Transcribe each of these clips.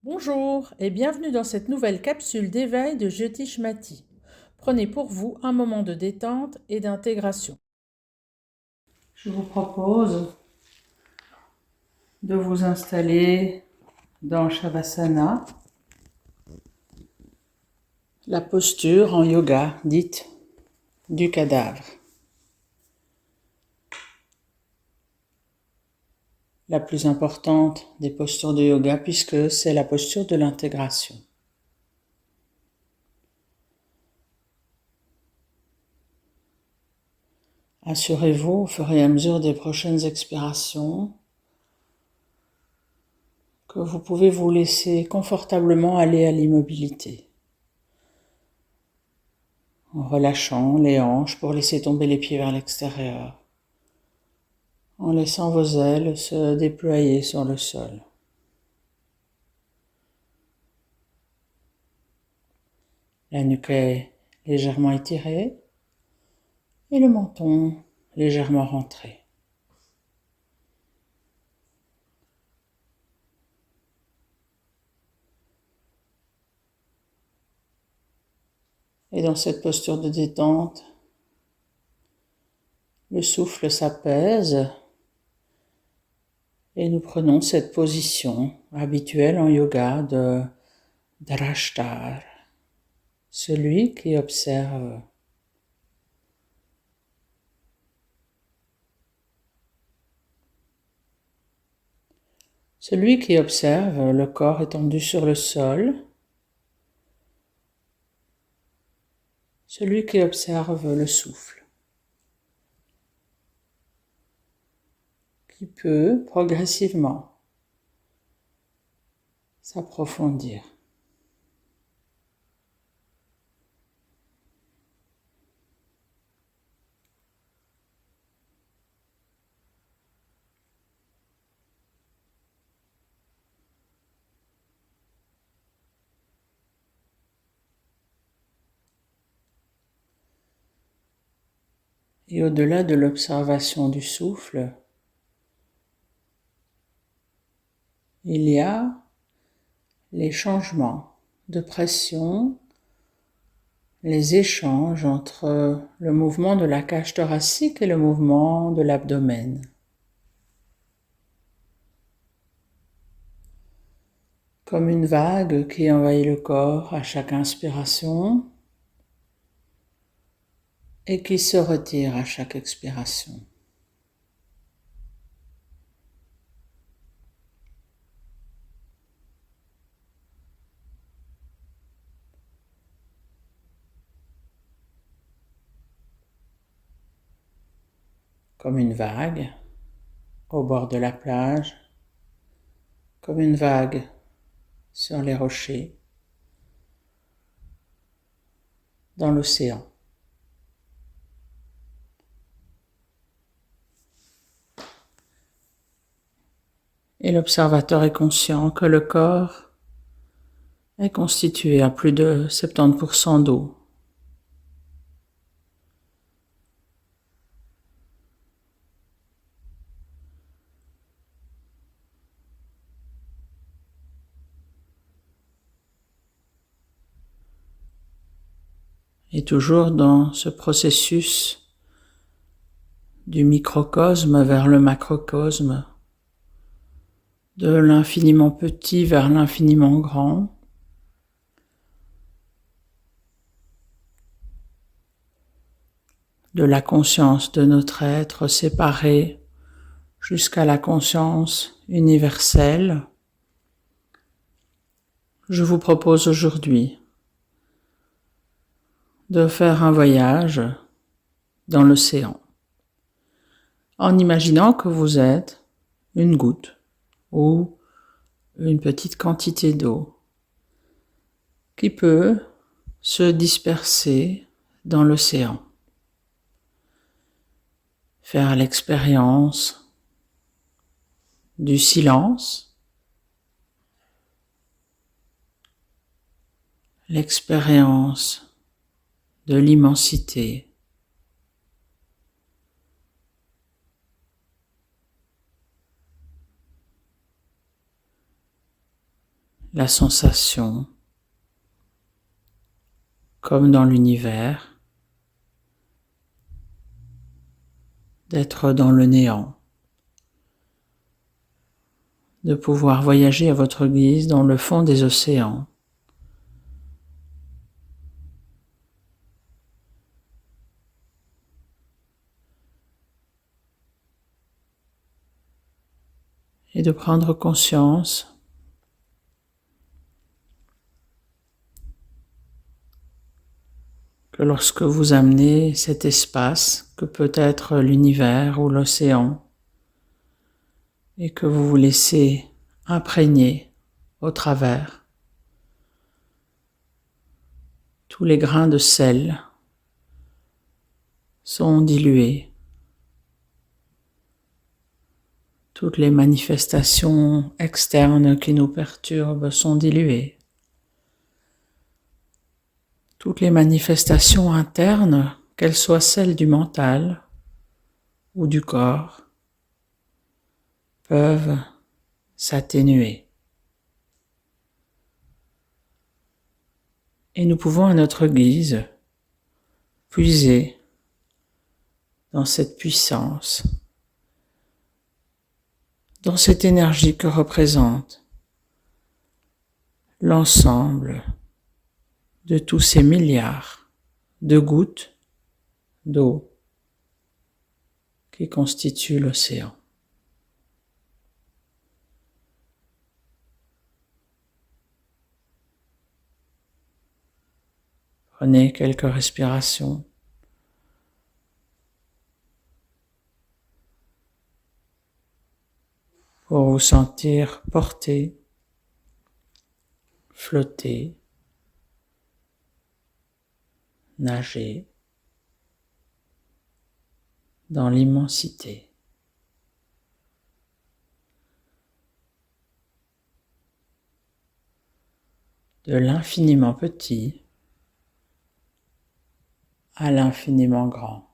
Bonjour et bienvenue dans cette nouvelle capsule d'éveil de Jyotish Mati. Prenez pour vous un moment de détente et d'intégration. Je vous propose de vous installer dans Shavasana, la posture en yoga dite du cadavre. La plus importante des postures de yoga puisque c'est la posture de l'intégration. Assurez-vous au fur et à mesure des prochaines expirations que vous pouvez vous laisser confortablement aller à l'immobilité, en relâchant les hanches pour laisser tomber les pieds vers l'extérieur, en laissant vos ailes se déployer sur le sol. La nuque est légèrement étirée et le menton légèrement rentré. Et dans cette posture de détente, le souffle s'apaise et nous prenons cette position habituelle en yoga de Drashtar, celui qui observe. Celui qui observe le corps étendu sur le sol, celui qui observe le souffle, qui peut progressivement s'approfondir. Et au-delà de l'observation du souffle, il y a les changements de pression, les échanges entre le mouvement de la cage thoracique et le mouvement de l'abdomen. Comme une vague qui envahit le corps à chaque inspiration et qui se retire à chaque expiration. Comme une vague au bord de la plage, comme une vague sur les rochers, dans l'océan. Et l'observateur est conscient que le corps est constitué à plus de 70% d'eau. Et toujours dans ce processus du microcosme vers le macrocosme, de l'infiniment petit vers l'infiniment grand, de la conscience de notre être séparé jusqu'à la conscience universelle, je vous propose aujourd'hui de faire un voyage dans l'océan, en imaginant que vous êtes une goutte ou une petite quantité d'eau qui peut se disperser dans l'océan. Faire l'expérience du silence, l'expérience de l'immensité, la sensation, comme dans l'univers, d'être dans le néant, de pouvoir voyager à votre guise dans le fond des océans. Et de prendre conscience que lorsque vous amenez cet espace que peut être l'univers ou l'océan et que vous vous laissez imprégner au travers, tous les grains de sel sont dilués, toutes les manifestations externes qui nous perturbent sont diluées. Toutes les manifestations internes, qu'elles soient celles du mental ou du corps, peuvent s'atténuer. Et nous pouvons à notre guise puiser dans cette puissance, dans cette énergie que représente l'ensemble de tous ces milliards de gouttes d'eau qui constituent l'océan. Prenez quelques respirations. Pour vous sentir porté, flotter, nager dans l'immensité. De l'infiniment petit à l'infiniment grand.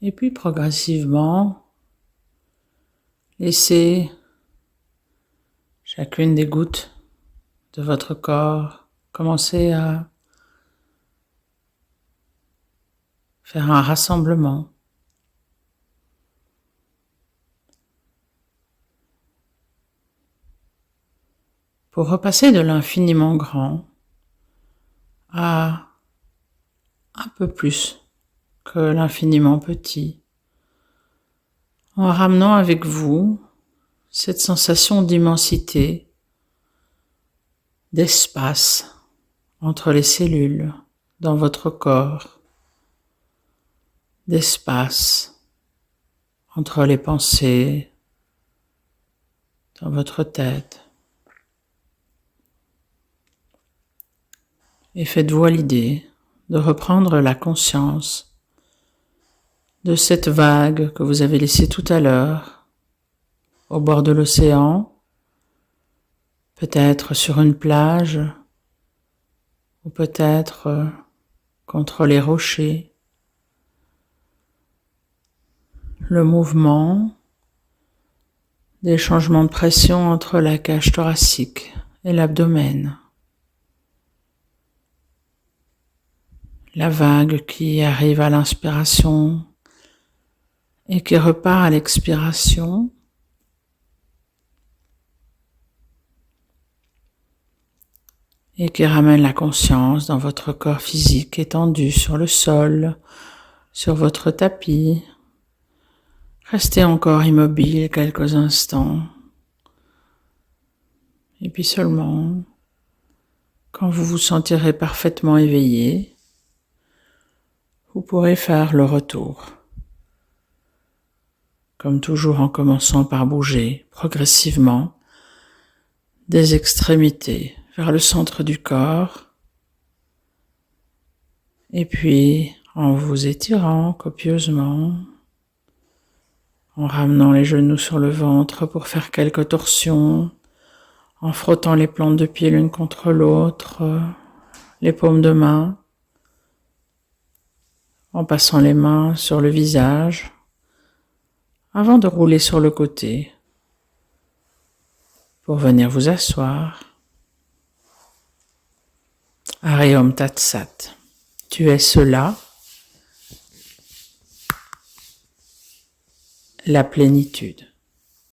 Et puis progressivement, laissez chacune des gouttes de votre corps commencer à faire un rassemblement. Pour repasser de l'infiniment grand à un peu plus que l'infiniment petit, en ramenant avec vous cette sensation d'immensité, d'espace entre les cellules dans votre corps, d'espace entre les pensées dans votre tête. Et faites-vous à l'idée de reprendre la conscience de cette vague que vous avez laissée tout à l'heure au bord de l'océan, peut-être sur une plage ou peut-être contre les rochers. Le mouvement des changements de pression entre la cage thoracique et l'abdomen. La vague qui arrive à l'inspiration et qui repart à l'expiration. Et qui ramène la conscience dans votre corps physique étendu sur le sol, sur votre tapis. Restez encore immobile quelques instants Et puis seulement, quand vous vous sentirez parfaitement éveillé, vous pourrez faire le retour. Comme toujours en commençant par bouger progressivement des extrémités vers le centre du corps et puis en vous étirant copieusement, en ramenant les genoux sur le ventre pour faire quelques torsions, en frottant les plantes de pied l'une contre l'autre, les paumes de main, en passant les mains sur le visage, avant de rouler sur le côté pour venir vous asseoir. Ariom Tat Sat. Tu es cela, la plénitude.